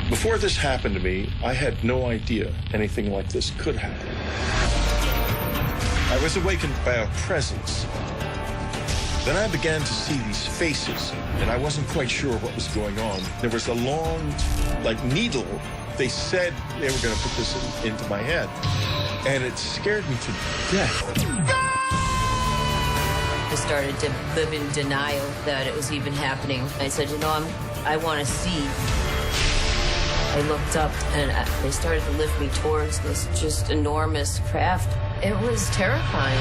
Before this happened to me, I had no idea anything like this could happen. I was awakened by a presence. Then I began to see these faces, and I wasn't quite sure what was going on. There was a long, needle. They said they were going to put this into my head, and it scared me to death. I started to live in denial that it was even happening. I said, I want to see. I looked up, and they started to lift me towards this just enormous craft. It was terrifying.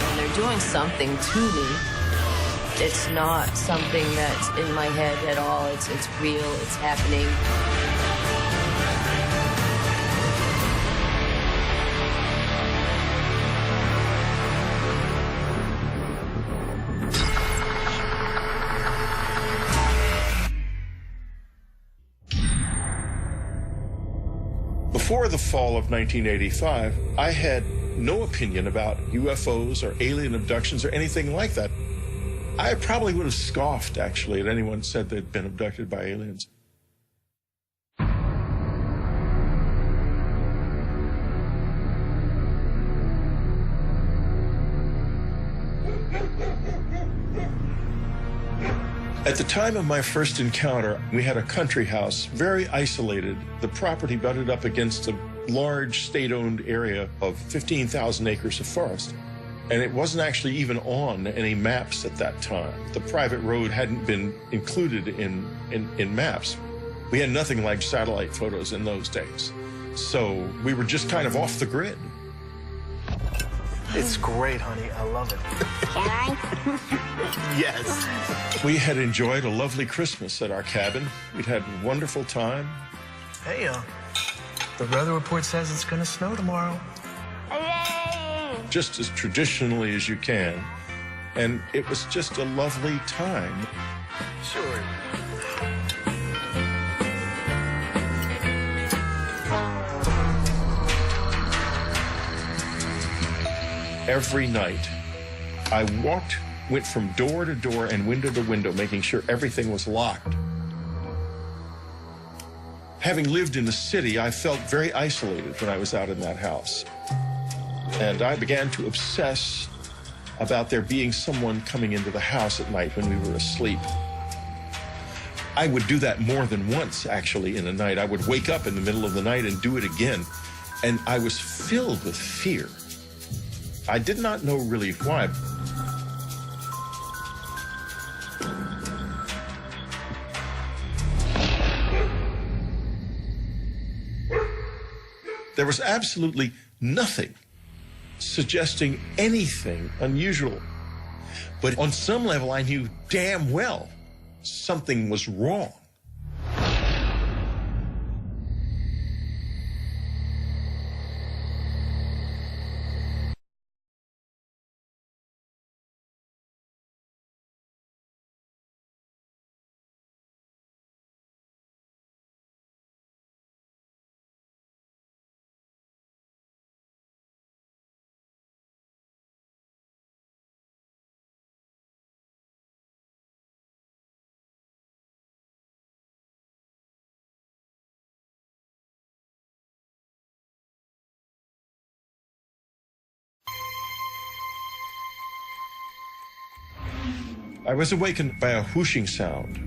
And they're doing something to me. It's not something that's in my head at all. It's real. It's happening. Before the fall of 1985, I had no opinion about UFOs or alien abductions or anything like that. I probably would have scoffed, actually, at anyone who said they'd been abducted by aliens. At the time of my first encounter, we had a country house, very isolated. The property butted up against a large state-owned area of 15,000 acres of forest. And it wasn't actually even on any maps at that time. The private road hadn't been included in maps. We had nothing like satellite photos in those days. So we were just kind of off the grid. It's great, honey. I love it. Can I? Yes. We had enjoyed a lovely Christmas at our cabin. We'd had a wonderful time. Hey, the weather report says it's gonna snow tomorrow. Hooray! Just as traditionally as you can. And it was just a lovely time. Sure. Every night, I went from door to door and window to window, making sure everything was locked. Having lived in the city, I felt very isolated when I was out in that house. And I began to obsess about there being someone coming into the house at night when we were asleep. I would do that more than once, actually, in a night. I would wake up in the middle of the night and do it again. And I was filled with fear. I did not know really why. There was absolutely nothing suggesting anything unusual. But on some level, I knew damn well something was wrong. I was awakened by a whooshing sound.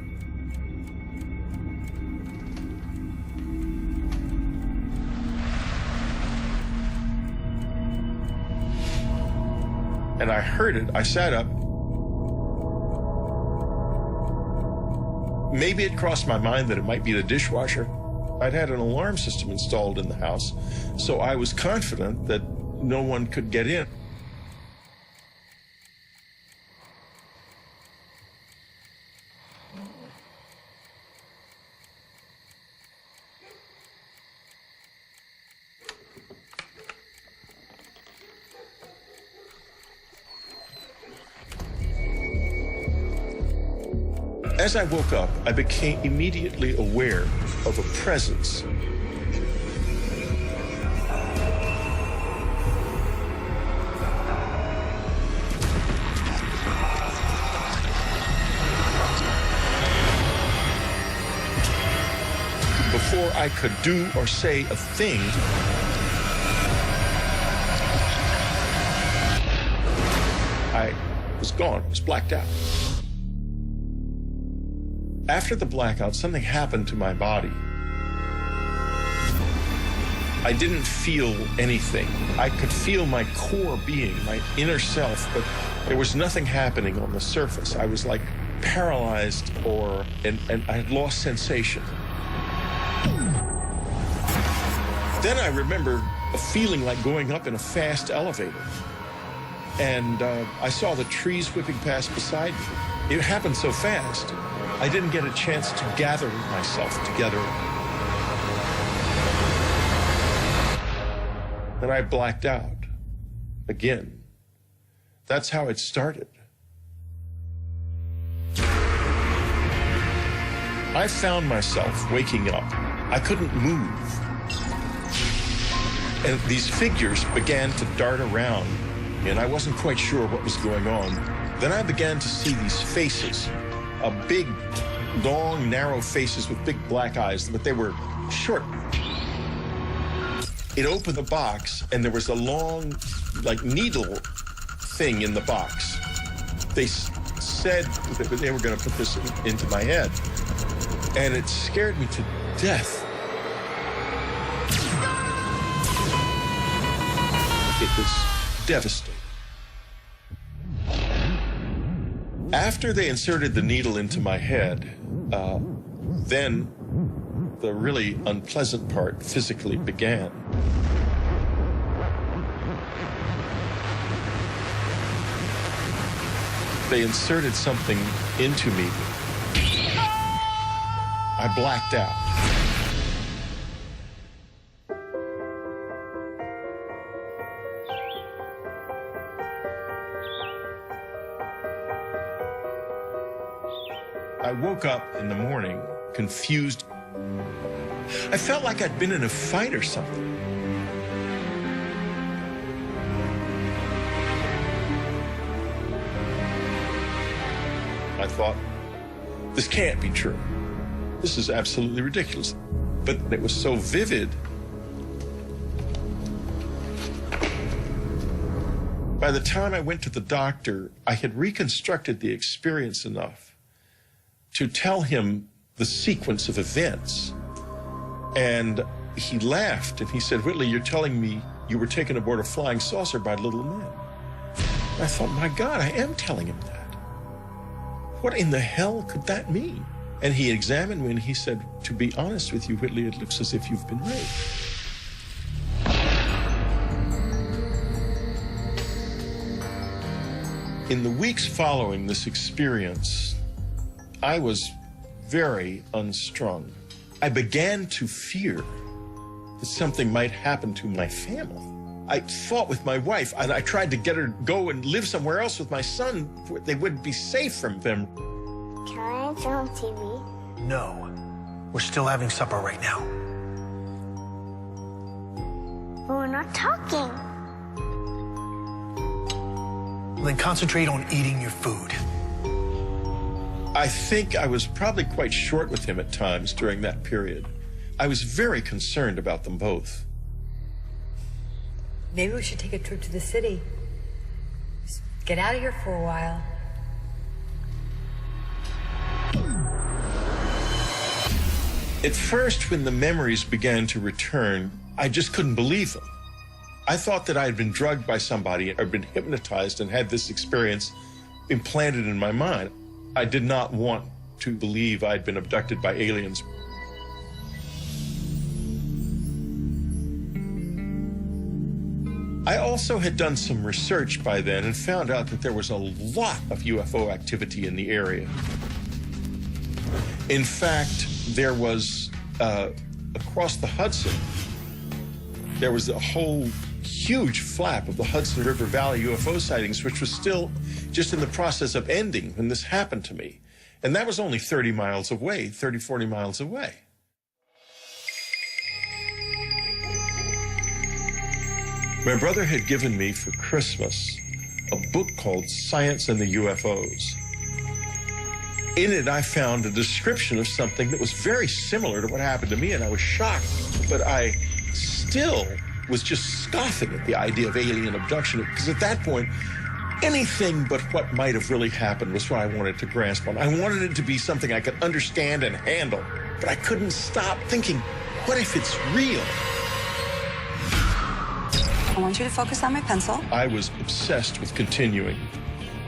And I heard it. I sat up. Maybe it crossed my mind that it might be the dishwasher. I'd had an alarm system installed in the house, so I was confident that no one could get in. As I woke up, I became immediately aware of a presence. before I could do or say a thing, I was gone, I was blacked out. After the blackout, something happened to my body. I didn't feel anything. I could feel my core being, my inner self, but there was nothing happening on the surface. I was like paralyzed and I had lost sensation. Then I remember a feeling like going up in a fast elevator. And I saw the trees whipping past beside me. It happened so fast, I didn't get a chance to gather myself together. And I blacked out again. That's how it started. I found myself waking up. I couldn't move. And these figures began to dart around, and I wasn't quite sure what was going on. Then I began to see these faces, big, long, narrow faces with big black eyes, but they were short. It opened the box, and there was a long, like, needle thing in the box. They said that they were going to put this into my head, and it scared me to death. It was devastating. After they inserted the needle into my head, then the really unpleasant part physically began. They inserted something into me. I blacked out. I woke up in the morning confused. I felt like I'd been in a fight or something. I thought, this can't be true. This is absolutely ridiculous. But it was so vivid. By the time I went to the doctor, I had reconstructed the experience enough to tell him the sequence of events. And he laughed and he said, Whitley, you're telling me you were taken aboard a flying saucer by little men. I thought, my God, I am telling him that. What in the hell could that mean? And he examined me and he said, to be honest with you, Whitley, it looks as if you've been raped. In the weeks following this experience, I was very unstrung. I began to fear that something might happen to my family. I fought with my wife, and I tried to get her to go and live somewhere else with my son. They wouldn't be safe from them. Can I turn on TV? No. We're still having supper right now. But we're not talking. Well, then concentrate on eating your food. I think I was probably quite short with him at times during that period. I was very concerned about them both. Maybe we should take a trip to the city. Just get out of here for a while. At first, when the memories began to return, I just couldn't believe them. I thought that I had been drugged by somebody or been hypnotized and had this experience implanted in my mind. I did not want to believe I'd been abducted by aliens. I also had done some research by then and found out that there was a lot of UFO activity in the area. In fact, there was, across the Hudson, there was a whole huge flap of the Hudson River Valley UFO sightings, which was still just in the process of ending when this happened to me. And that was only 30 miles away, 30, 40 miles away. My brother had given me for Christmas a book called Science and the UFOs. In it, I found a description of something that was very similar to what happened to me, and I was shocked. But I still was just scoffing at the idea of alien abduction, because at that point, anything but what might have really happened was what I wanted to grasp on. I wanted it to be something I could understand and handle, but I couldn't stop thinking, what if it's real? I want you to focus on my pencil. I was obsessed with continuing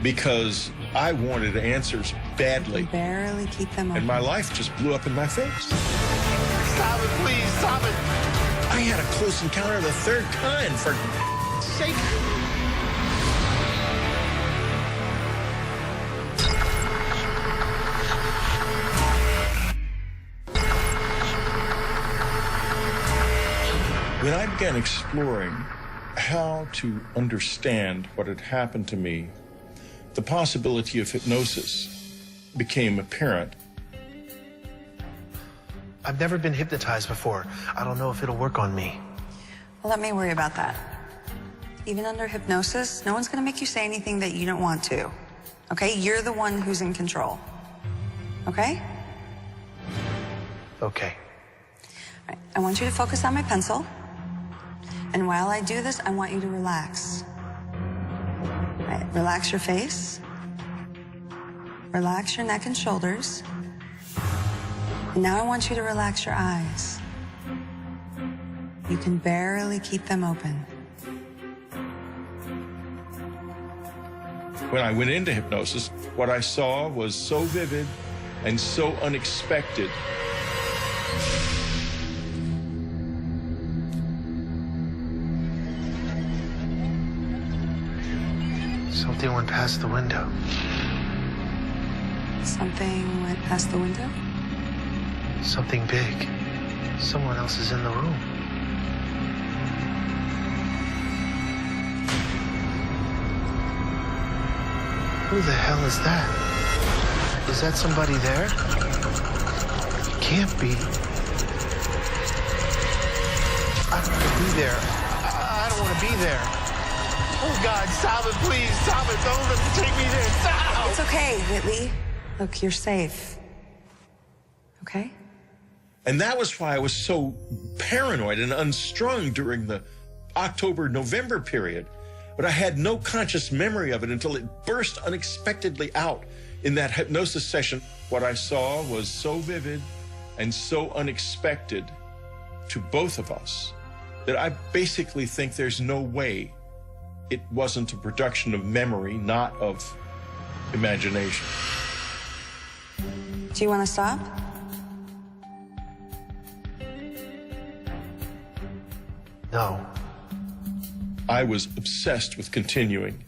because I wanted answers badly. Barely keep them open. And my life just blew up in my face. Stop it, please, stop it. I had a close encounter of the third kind, for sake. When I began exploring how to understand what had happened to me, the possibility of hypnosis became apparent. I've never been hypnotized before. I don't know if it'll work on me. Well, let me worry about that. Even under hypnosis, no one's going to make you say anything that you don't want to. Okay? You're the one who's in control. Okay? Okay. All right. I want you to focus on my pencil. And while I do this, I want you to relax. All right. Relax your face. Relax your neck and shoulders. And now I want you to relax your eyes. You can barely keep them open. When I went into hypnosis, what I saw was so vivid and so unexpected. Something went past the window. Something went past the window? Something big. Someone else is in the room. Who the hell is that? Is that somebody there? It can't be. I don't want to be there. I don't want to be there. Oh, God, stop it, please. Stop it. Don't let me take me there. Stop! It's okay, Whitley. Look, you're safe. Okay? And that was why I was so paranoid and unstrung during the October-November period. But I had no conscious memory of it until it burst unexpectedly out in that hypnosis session. What I saw was so vivid and so unexpected to both of us that I basically think there's no way it wasn't a production of memory, not of imagination. Do you want to stop? No. I was obsessed with continuing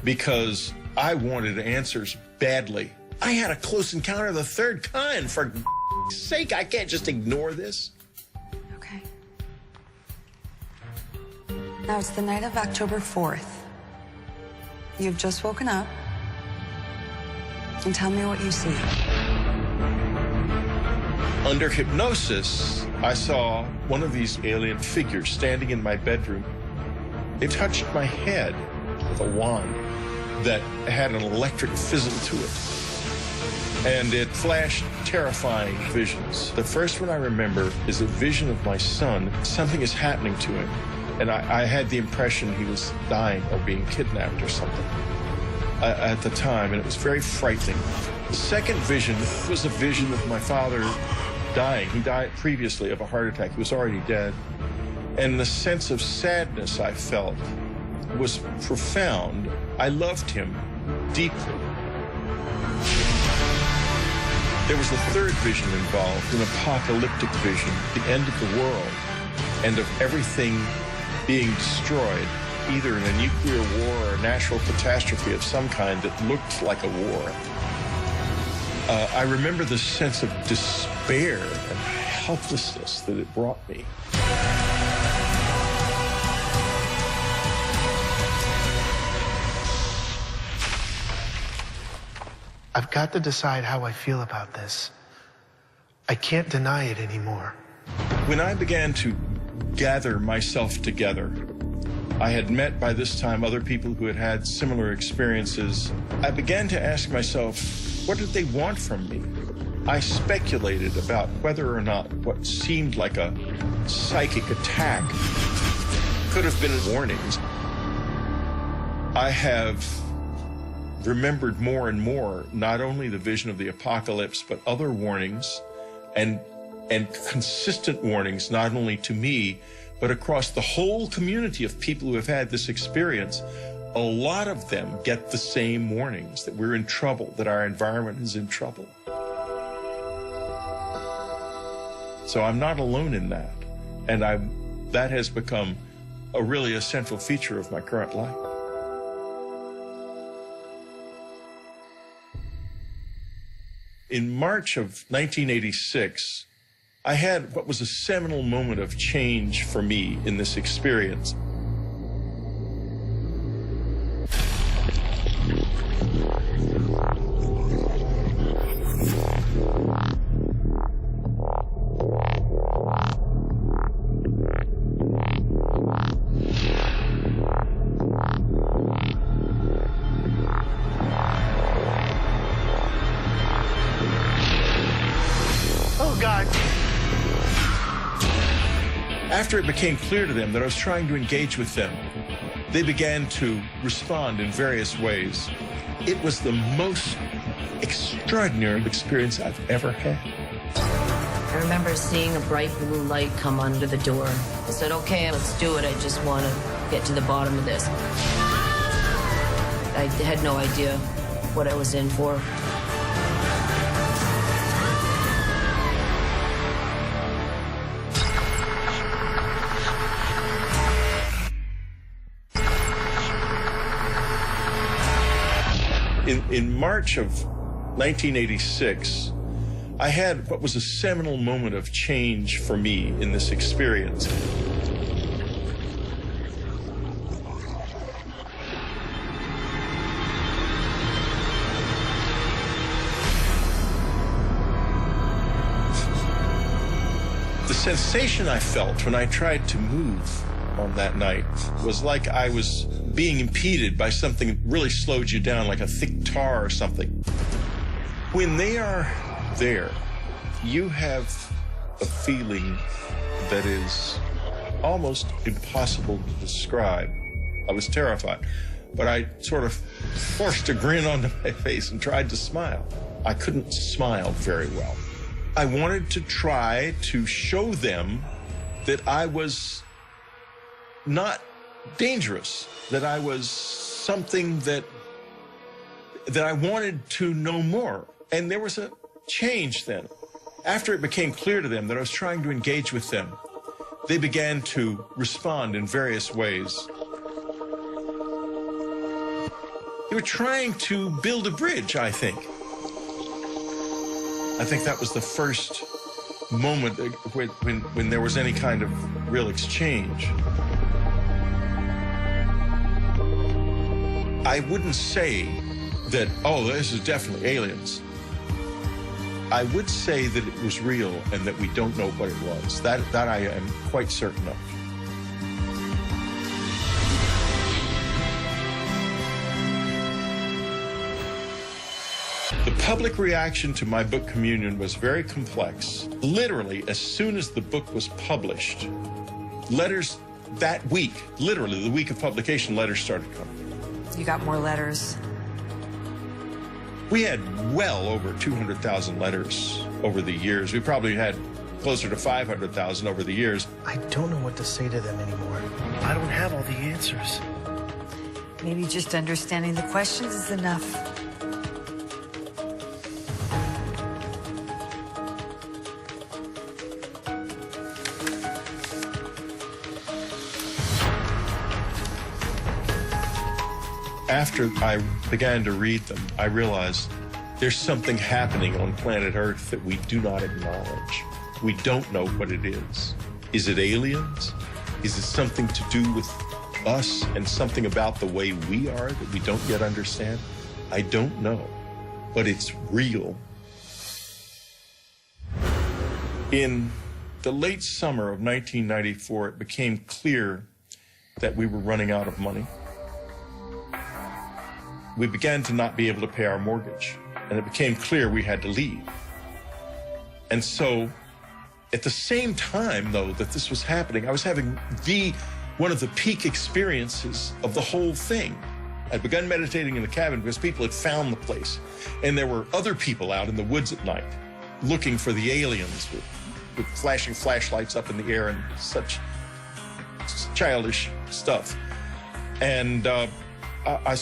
because I wanted answers badly. I had a close encounter of the third kind. For sake, I can't just ignore this. Okay. Now it's the night of October 4th. You've just woken up. And tell me what you see. Under hypnosis, I saw one of these alien figures standing in my bedroom. It touched my head with a wand that had an electric fizzle to it. And it flashed terrifying visions. The first one I remember is a vision of my son. Something is happening to him. And I had the impression he was dying or being kidnapped or something at the time, and it was very frightening. The second vision was a vision of my father dying. He died previously of a heart attack. He was already dead. And the sense of sadness I felt was profound. I loved him deeply. There was a third vision involved, an apocalyptic vision, the end of the world, and of everything being destroyed, either in a nuclear war or a natural catastrophe of some kind that looked like a war. I remember the sense of despair and helplessness that it brought me. I've got to decide how I feel about this. I can't deny it anymore. When I began to gather myself together, I had met by this time other people who had had similar experiences. I began to ask myself, what did they want from me? I speculated about whether or not what seemed like a psychic attack could have been warnings. I have remembered more and more not only the vision of the apocalypse, but other warnings and consistent warnings, not only to me, but across the whole community of people who have had this experience. A lot of them get the same warnings, that we're in trouble, that our environment is in trouble. So I'm not alone in that. And that has become a really central feature of my current life. In March of 1986, I had what was a seminal moment of change for me in this experience. Oh, God. After it became clear to them that I was trying to engage with them, they began to respond in various ways. It was the most extraordinary experience I've ever had. I remember seeing a bright blue light come under the door. I said, okay, let's do it. I just want to get to the bottom of this. I had no idea what I was in for. In March of 1986, I had what was a seminal moment of change for me in this experience. The sensation I felt when I tried to move on that night was like I was being impeded by something that really slowed you down, like a thick tar or something. When they are there, you have a feeling that is almost impossible to describe. I was terrified, but I sort of forced a grin onto my face and tried to smile. I couldn't smile very well. I wanted to try to show them that I was not dangerous, that I was something that I wanted to know more. And there was a change then. After it became clear to them that I was trying to engage with them, they began to respond in various ways. They were trying to build a bridge, I think. I think that was the first moment when there was any kind of real exchange. I wouldn't say that, oh, this is definitely aliens. I would say that it was real and that we don't know what it was. That I am quite certain of. The public reaction to my book Communion was very complex. Literally, as soon as the book was published, letters that week, literally the week of publication, letters started coming. You got more letters. We had well over 200,000 letters over the years. We probably had closer to 500,000 over the years. I don't know what to say to them anymore. I don't have all the answers. Maybe just understanding the questions is enough. After I began to read them, I realized there's something happening on planet Earth that we do not acknowledge. We don't know what it is. Is it aliens? Is it something to do with us and something about the way we are that we don't yet understand? I don't know, but it's real. In the late summer of 1994, it became clear that we were running out of money. We began to not be able to pay our mortgage, and it became clear we had to leave. And so, at the same time, though, that this was happening, I was having one of the peak experiences of the whole thing. I'd begun meditating in the cabin because people had found the place, and there were other people out in the woods at night looking for the aliens with flashing flashlights up in the air and such childish stuff. And so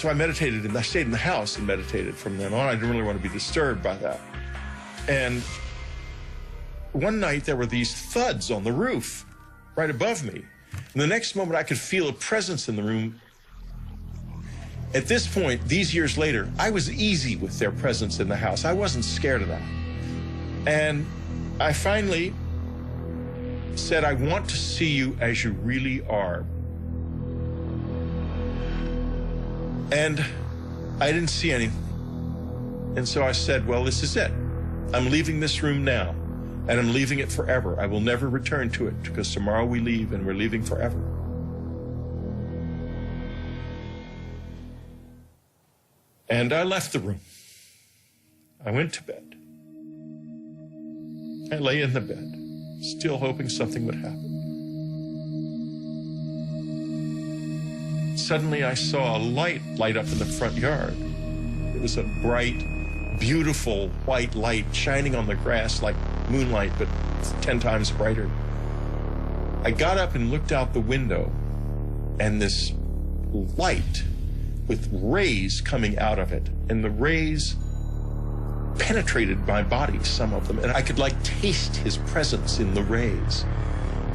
I meditated, and I stayed in the house and meditated from then on. I didn't really want to be disturbed by that. And one night there were these thuds on the roof right above me. And the next moment I could feel a presence in the room. At this point, these years later, I was easy with their presence in the house. I wasn't scared of that. And I finally said, I want to see you as you really are. And I didn't see anything. And so I said, well, this is it. I'm leaving this room now, and I'm leaving it forever. I will never return to it, because tomorrow we leave, and we're leaving forever. And I left the room. I went to bed. I lay in the bed, still hoping something would happen. Suddenly I saw a light up in the front yard. It was a bright, beautiful white light shining on the grass like moonlight, but 10 times brighter. I got up and looked out the window, and this light with rays coming out of it, and the rays penetrated my body, some of them, and I could like taste his presence in the rays.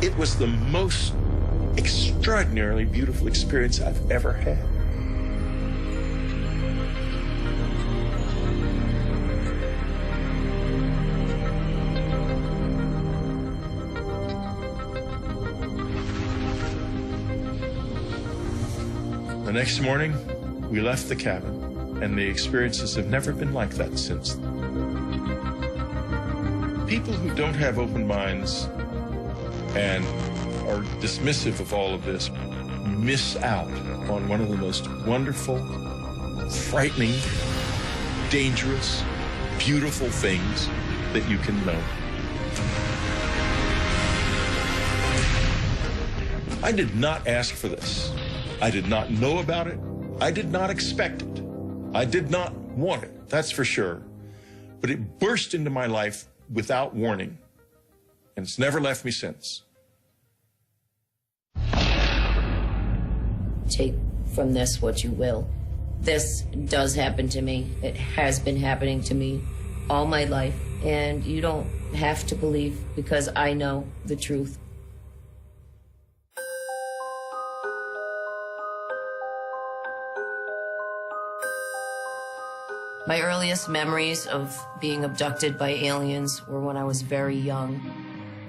It was the most extraordinarily beautiful experience I've ever had. The next morning, we left the cabin, and the experiences have never been like that since then. People who don't have open minds and are dismissive of all of this miss out on one of the most wonderful, frightening, dangerous, beautiful things that you can know. I did not ask for this. I did not know about it. I did not expect it. I did not want it, that's for sure. But it burst into my life without warning, and it's never left me since. Take from this what you will. This does happen to me. It has been happening to me all my life, and you don't have to believe, because I know the truth. My earliest memories of being abducted by aliens were when I was very young,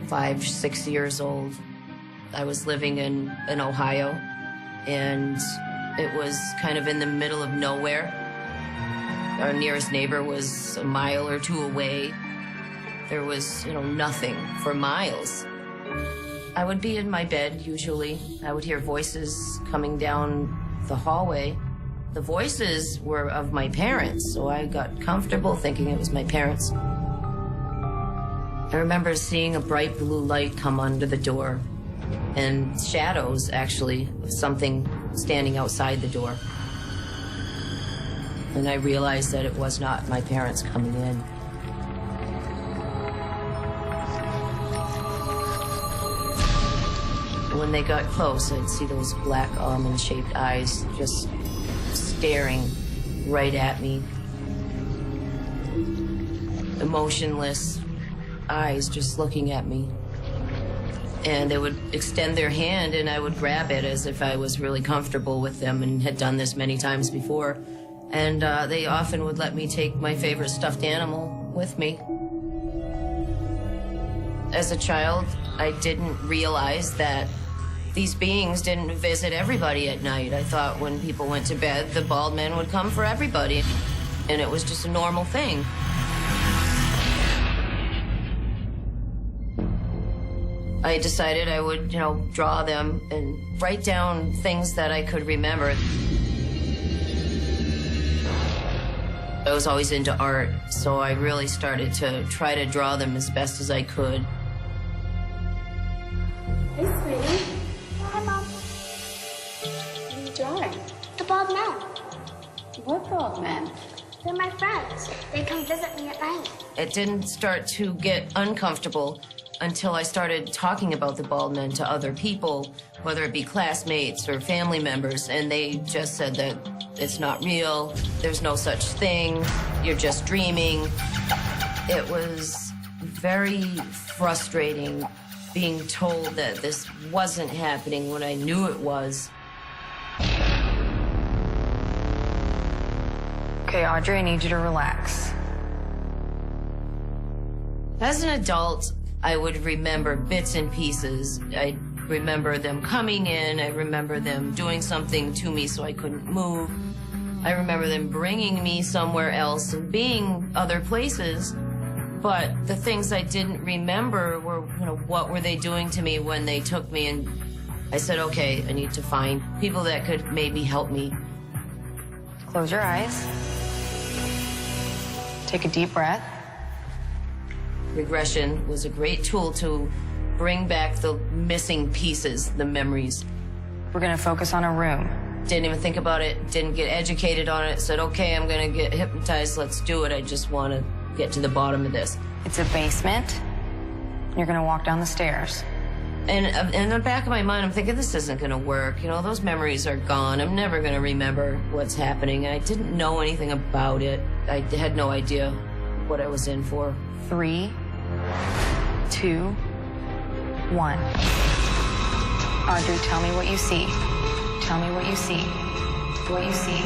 5, 6 years old. I was living in Ohio, and it was kind of in the middle of nowhere. Our nearest neighbor was a mile or two away. There was, nothing for miles. I would be in my bed, usually. I would hear voices coming down the hallway. The voices were of my parents, so I got comfortable thinking it was my parents. I remember seeing a bright blue light come under the door, and shadows, actually, of something standing outside the door. And I realized that it was not my parents coming in. When they got close, I'd see those black almond-shaped eyes just staring right at me. Emotionless eyes just looking at me. And they would extend their hand, and I would grab it as if I was really comfortable with them and had done this many times before. And they often would let me take my favorite stuffed animal with me. As a child, I didn't realize that these beings didn't visit everybody at night. I thought when people went to bed, the bald man would come for everybody, and it was just a normal thing. I decided I would, draw them and write down things that I could remember. I was always into art, so I really started to try to draw them as best as I could. Hey, sweetie. Hi, Mom. What are you drawing? The bald men. What bald men? They're my friends. They come visit me at night. It didn't start to get uncomfortable until I started talking about the bald men to other people, whether it be classmates or family members, and they just said that it's not real, there's no such thing, you're just dreaming. It was very frustrating being told that this wasn't happening when I knew it was. Okay, Audrey, I need you to relax. As an adult, I would remember bits and pieces. I remember them coming in. I remember them doing something to me so I couldn't move. I remember them bringing me somewhere else and being other places. But the things I didn't remember were, what were they doing to me when they took me? And I said, okay, I need to find people that could maybe help me. Close your eyes. Take a deep breath. Regression was a great tool to bring back the missing pieces, the memories. We're gonna focus on a room. Didn't even think about it, didn't get educated on it, said, okay, I'm gonna get hypnotized, let's do it. I just wanna get to the bottom of this. It's a basement. You're gonna walk down the stairs. And in the back of my mind, I'm thinking, this isn't gonna work. Those memories are gone. I'm never gonna remember what's happening. I didn't know anything about it. I had no idea what I was in for. 3, 2, 1. Audrey, tell me what you see. Tell me what you see. What you see.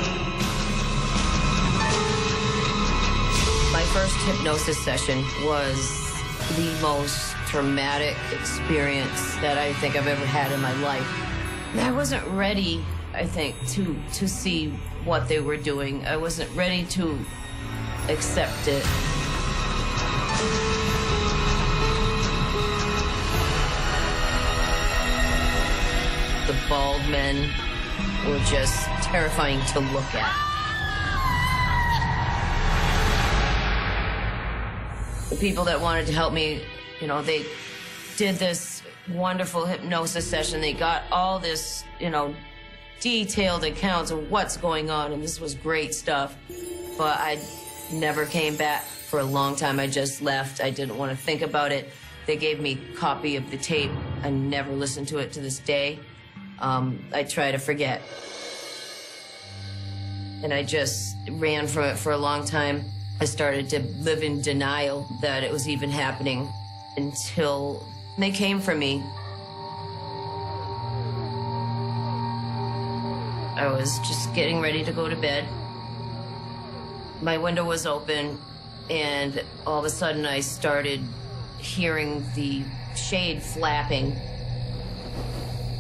My first hypnosis session was the most traumatic experience that I think I've ever had in my life. I wasn't ready, I think, to see what they were doing. I wasn't ready to accept it. The bald men were just terrifying to look at. The people that wanted to help me, they did this wonderful hypnosis session. They got all this, detailed accounts of what's going on, and this was great stuff. But I never came back for a long time. I just left. I didn't want to think about it. They gave me a copy of the tape. I never listened to it to this day. I try to forget. And I just ran from it for a long time. I started to live in denial that it was even happening until they came for me. I was just getting ready to go to bed. My window was open, and all of a sudden I started hearing the shade flapping.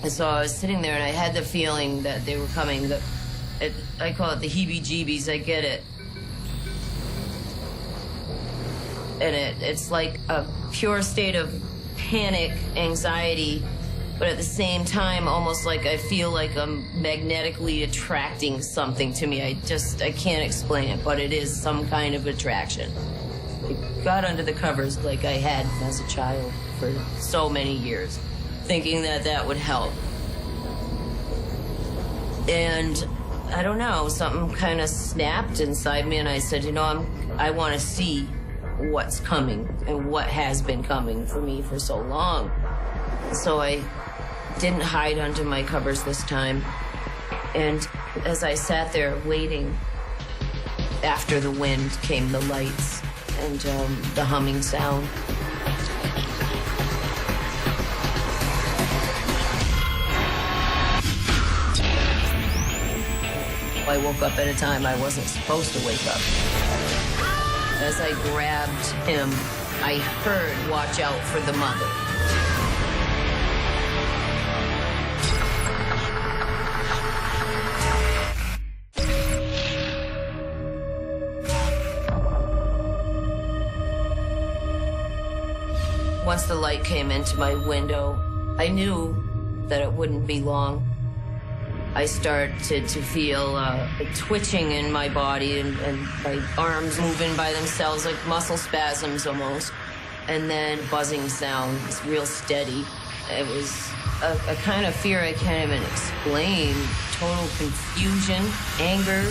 And so I was sitting there, and I had the feeling that they were coming. I call it the heebie-jeebies. I get it. And it's like a pure state of panic, anxiety, but at the same time, almost like I feel like I'm magnetically attracting something to me. I can't explain it, but it is some kind of attraction. I got under the covers like I had as a child for so many years, thinking that would help. And I don't know, something kind of snapped inside me, and I said, I want to see what's coming and what has been coming for me for so long. So I didn't hide under my covers this time. And as I sat there waiting, after the wind came the lights and the humming sound. I woke up at a time I wasn't supposed to wake up. As I grabbed him, I heard, "Watch out for the mother." Once the light came into my window, I knew that it wouldn't be long. I started to feel a twitching in my body and my arms moving by themselves, like muscle spasms almost. And then buzzing sound, it's real steady. It was a kind of fear I can't even explain. Total confusion, anger,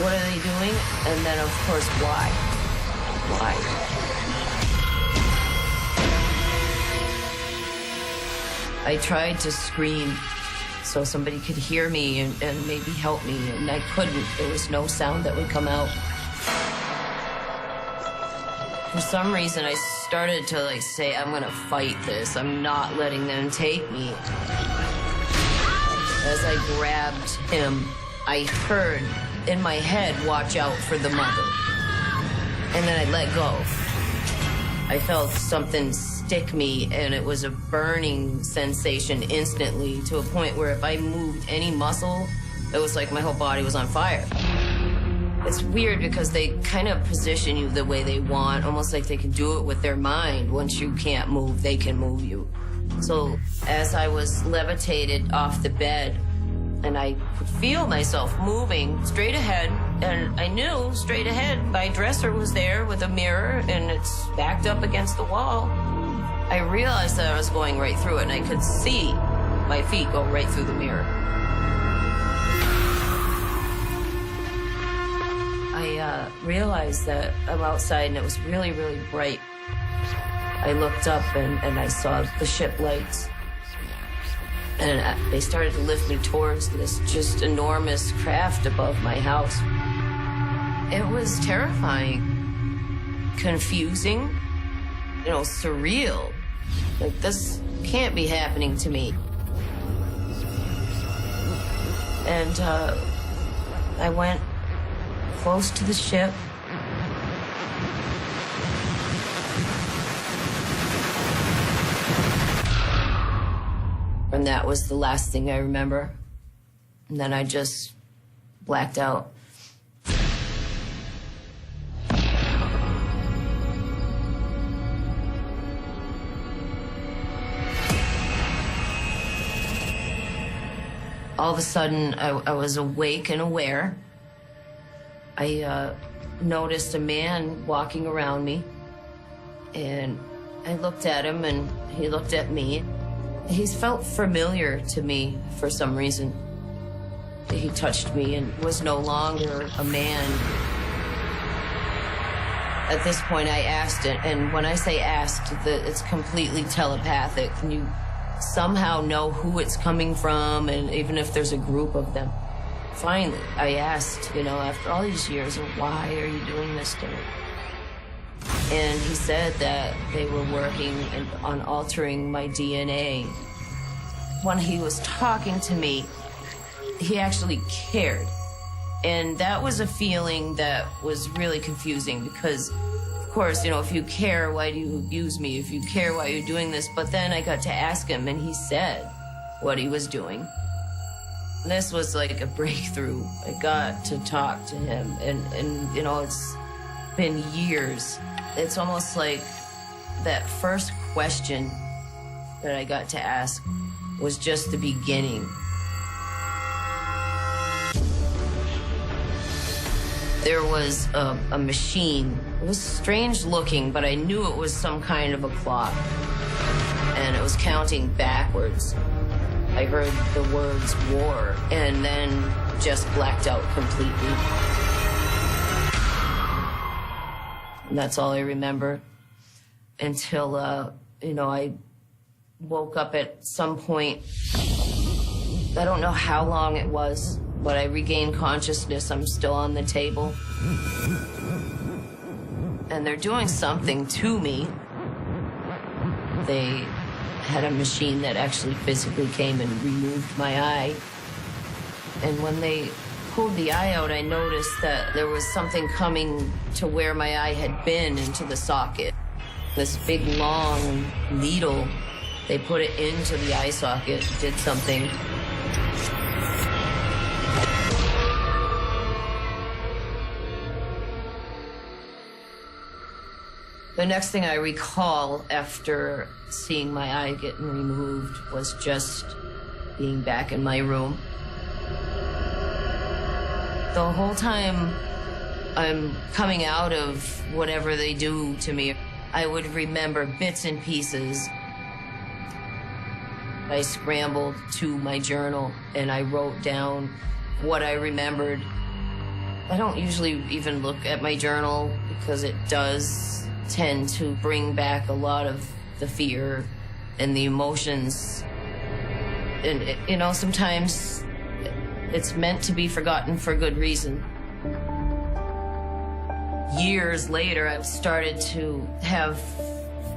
what are they doing? And then, of course, why? Why? I tried to scream so somebody could hear me and maybe help me, and I couldn't. There was no sound that would come out. For some reason, I started to say, I'm gonna fight this. I'm not letting them take me. As I grabbed him, I heard in my head, watch out for the mother. And then I let go. I felt something stick me, and it was a burning sensation instantly, to a point where if I moved any muscle, it was like my whole body was on fire. It's weird because they kind of position you the way they want, almost like they can do it with their mind. Once you can't move, they can move you. So as I was levitated off the bed, and I could feel myself moving straight ahead, and I knew straight ahead my dresser was there with a mirror, and it's backed up against the wall. I realized that I was going right through it, and I could see my feet go right through the mirror. I realized that I'm outside, and it was really, really bright. I looked up, and I saw the ship lights. And they started to lift me towards this just enormous craft above my house. It was terrifying, confusing, surreal. Like, this can't be happening to me. And I went close to the ship. And that was the last thing I remember. And then I just blacked out. All of a sudden, I was awake and aware. I noticed a man walking around me. And I looked at him, and he looked at me. He's felt familiar to me for some reason. He touched me and was no longer a man. At this point, I asked it, and when I say asked, it's completely telepathic. And you somehow know who it's coming from, and even if there's a group of them. Finally, I asked, after all these years, why are you doing this to me? And he said that they were working on altering my DNA. When he was talking to me, he actually cared. And that was a feeling that was really confusing because, of course, if you care, why do you abuse me? If you care, why are you doing this? But then I got to ask him, and he said what he was doing. This was like a breakthrough. I got to talk to him, and it's been years. It's almost like that first question that I got to ask was just the beginning. There was a machine. It was strange looking, but I knew it was some kind of a clock. And it was counting backwards. I heard the words war, and then just blacked out completely. And that's all I remember until, I woke up at some point. I don't know how long it was, but I regained consciousness. I'm still on the table. And they're doing something to me. They had a machine that actually physically came and removed my eye. And when they pulled the eye out, I noticed that there was something coming to where my eye had been into the socket. This big, long needle, they put it into the eye socket, did something. The next thing I recall after seeing my eye getting removed was just being back in my room. The whole time I'm coming out of whatever they do to me, I would remember bits and pieces. I scrambled to my journal and I wrote down what I remembered. I don't usually even look at my journal because it does tend to bring back a lot of the fear and the emotions. And, you know, sometimes it's meant to be forgotten for good reason. Years later, I started to have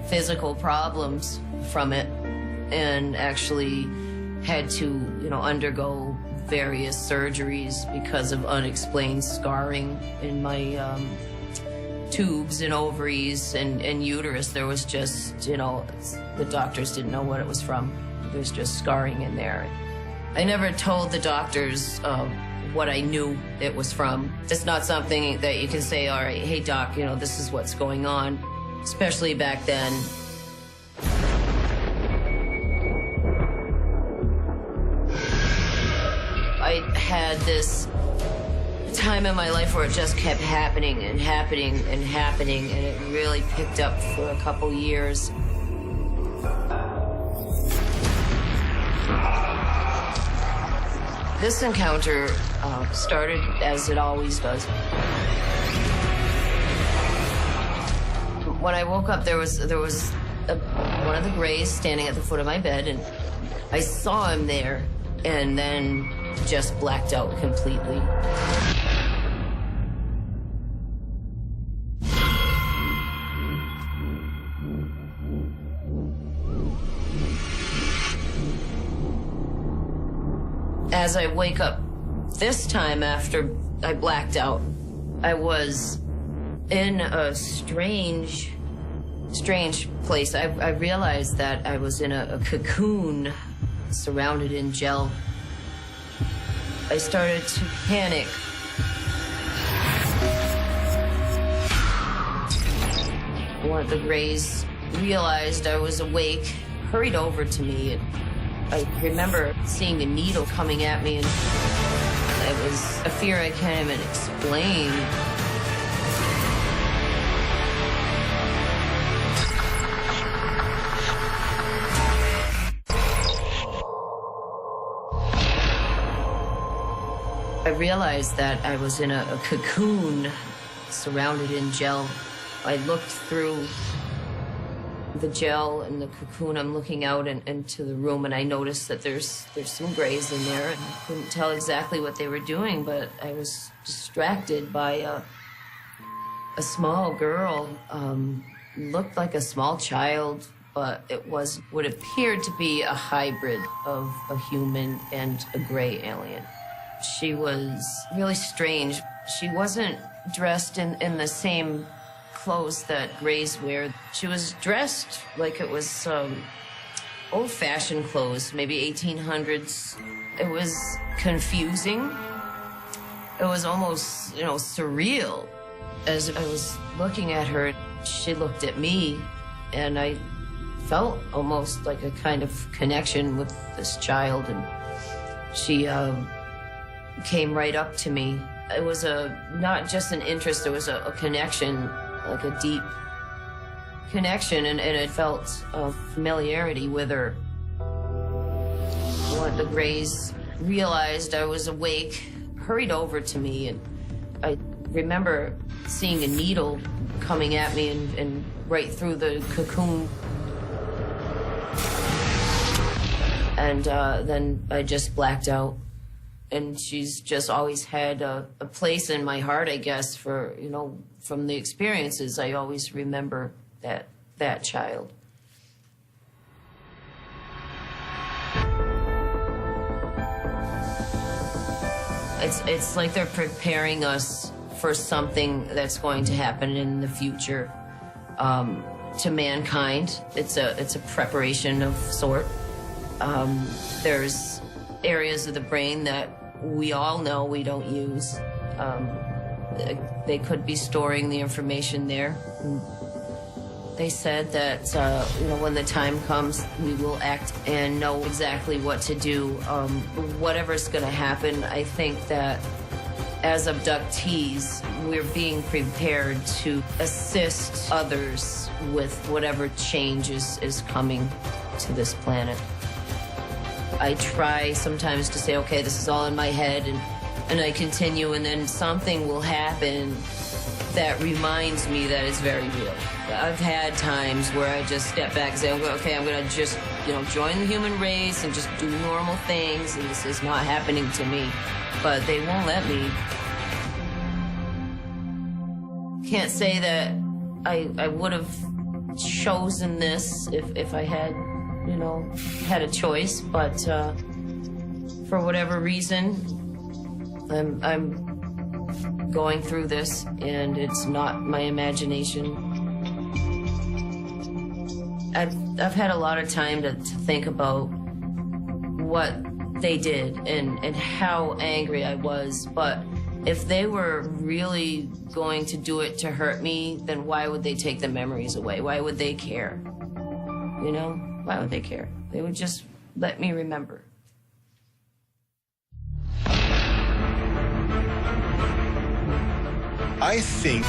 physical problems from it and actually had to, you know, undergo various surgeries because of unexplained scarring in my tubes and ovaries and uterus. There was just, you know, the doctors didn't know what it was from. There's just scarring in there. I never told the doctors what I knew it was from. It's not something that you can say, all right, hey doc, you know, this is what's going on, especially back then. I had this time in my life where it just kept happening and happening and happening, and it really picked up for a couple years. This encounter started as it always does. When I woke up, there was one of the Greys standing at the foot of my bed, and I saw him there, and then just blacked out completely. As I wake up this time after I blacked out, I was in a strange place. I realized that I was in a cocoon surrounded in gel. I started to panic. One of the Greys realized I was awake, hurried over to me. I remember seeing a needle coming at me, and it was a fear I can't even explain. I realized that I was in a cocoon surrounded in gel. I looked through the gel and the cocoon. I'm looking out into the room, and I noticed that there's some Greys in there, and I couldn't tell exactly what they were doing, but I was distracted by a small girl. Looked like a small child, but it was what appeared to be a hybrid of a human and a Grey alien. She was really strange. She wasn't dressed in the same clothes that Greys wear. She was dressed like it was old-fashioned clothes, maybe 1800s. It was confusing. It was almost, you know, surreal. As I was looking at her, she looked at me, and I felt almost like a kind of connection with this child, and she came right up to me. It was not just an interest, it was a connection, like a deep connection, and it felt a familiarity with her. One of the Greys realized I was awake, hurried over to me, and I remember seeing a needle coming at me and right through the cocoon. And then I just blacked out. And she's just always had a place in my heart, I guess, for, you know, from the experiences, I always remember that child. It's like they're preparing us for something that's going to happen in the future to mankind. It's a preparation of sort. There's areas of the brain that we all know we don't use. They could be storing the information there. They said that, when the time comes, we will act and know exactly what to do. Whatever's going to happen, I think that as abductees, we're being prepared to assist others with whatever change is coming to this planet. I try sometimes to say, okay, this is all in my head, and I continue, and then something will happen that reminds me that it's very real. I've had times where I just step back and say, okay, I'm going to just, join the human race and just do normal things, and this is not happening to me. But they won't let me. Can't say that I would have chosen this if I had, had a choice, but for whatever reason, I'm going through this, and it's not my imagination. I've had a lot of time to think about what they did and how angry I was, but if they were really going to do it to hurt me, then why would they take the memories away? Why would they care? Why would they care? They would just let me remember. I think